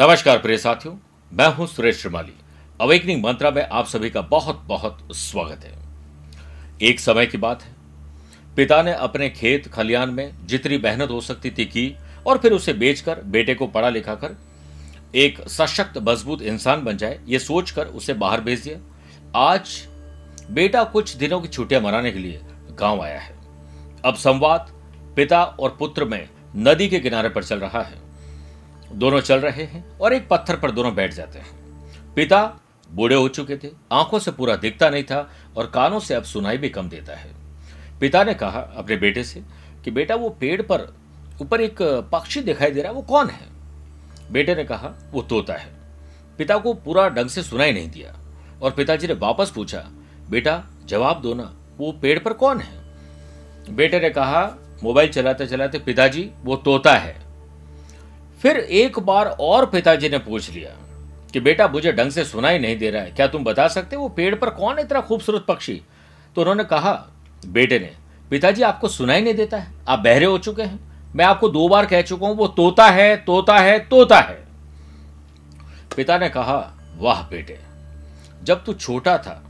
नमस्कार प्रिय साथियों, मैं हूं सुरेश श्रीमाली। अवेकनिंग मंत्रा में आप सभी का बहुत बहुत स्वागत है। एक समय की बात है, पिता ने अपने खेत खलियान में जितनी मेहनत हो सकती थी की और फिर उसे बेचकर बेटे को पढ़ा लिखा कर एक सशक्त मजबूत इंसान बन जाए, ये सोचकर उसे बाहर भेज दिया। आज बेटा कुछ दिनों की छुट्टियां मनाने के लिए गांव आया है। अब संवाद पिता और पुत्र में नदी के किनारे पर चल रहा है। दोनों चल रहे हैं और एक पत्थर पर दोनों बैठ जाते हैं। पिता बूढ़े हो चुके थे, आंखों से पूरा दिखता नहीं था और कानों से अब सुनाई भी कम देता है। पिता ने कहा अपने बेटे से कि बेटा, वो पेड़ पर ऊपर एक पक्षी दिखाई दे रहा है, वो कौन है? बेटे ने कहा वो तोता है। पिता को पूरा ढंग से सुनाई नहीं दिया और पिताजी ने वापस पूछा, बेटा जवाब दो ना, वो पेड़ पर कौन है? बेटे ने कहा मोबाइल चलाते चलाते, पिताजी वो तोता है। फिर एक बार और पिताजी ने पूछ लिया कि बेटा मुझे ढंग से सुनाई नहीं दे रहा है, क्या तुम बता सकते वो पेड़ पर कौन है इतना खूबसूरत पक्षी? तो उन्होंने कहा, बेटे ने, पिताजी आपको सुनाई नहीं देता है, आप बहरे हो चुके हैं, मैं आपको 2 बार कह चुका हूं वो तोता है, तोता है, तोता है। पिता ने कहा, वाह बेटे, जब तू छोटा था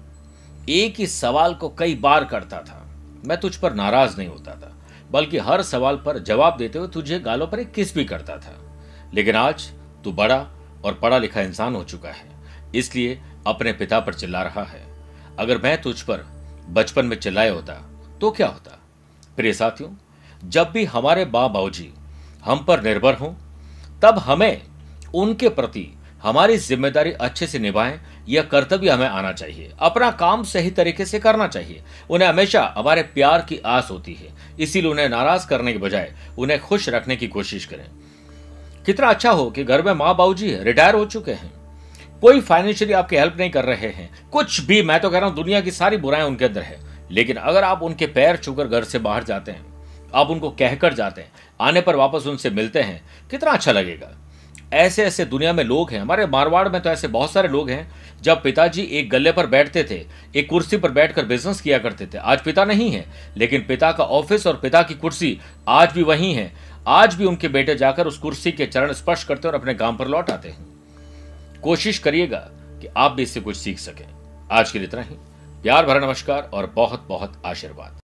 एक ही सवाल को कई बार करता था, मैं तुझ पर नाराज नहीं होता था, बल्कि हर सवाल पर जवाब देते हुए तुझे गालों पर एक किस भी करता था। लेकिन आज तू बड़ा और पढ़ा लिखा इंसान हो चुका है, इसलिए अपने पिता पर चिल्ला रहा है। अगर मैं तुझ पर बचपन में चिल्लाया होता तो क्या होता? प्रिय साथियों, जब भी हमारे माँ बाबूजी हम पर निर्भर हों, तब हमें उनके प्रति हमारी जिम्मेदारी अच्छे से निभाएं, यह कर्तव्य हमें आना चाहिए। अपना काम सही तरीके से करना चाहिए। उन्हें हमेशा हमारे प्यार की आस होती है, इसीलिए उन्हें नाराज करने के बजाय उन्हें खुश रखने की कोशिश करें। कितना अच्छा हो कि घर में माँ बाबूजी रिटायर हो चुके हैं, कोई फाइनेंशियली आपकी हेल्प नहीं कर रहे हैं, कुछ भी, मैं तो कह रहा हूं दुनिया की सारी बुराइयां उनके अंदर है, लेकिन अगर आप उनके पैर छूकर घर से बाहर जाते हैं, आप उनको कहकर जाते हैं, आने पर वापस उनसे मिलते हैं, कितना अच्छा लगेगा। ऐसे ऐसे दुनिया में लोग हैं, हमारे मारवाड़ में तो ऐसे बहुत सारे लोग हैं। जब पिताजी एक गल्ले पर बैठते थे, एक कुर्सी पर बैठकर बिजनेस किया करते थे, आज पिता नहीं है, लेकिन पिता का ऑफिस और पिता की कुर्सी आज भी वही है। आज भी उनके बेटे जाकर उस कुर्सी के चरण स्पर्श करते और अपने गांव पर लौट आते हैं। कोशिश करिएगा कि आप भी इससे कुछ सीख सकें। आज के लिए इतना ही। प्यार भरा नमस्कार और बहुत बहुत आशीर्वाद।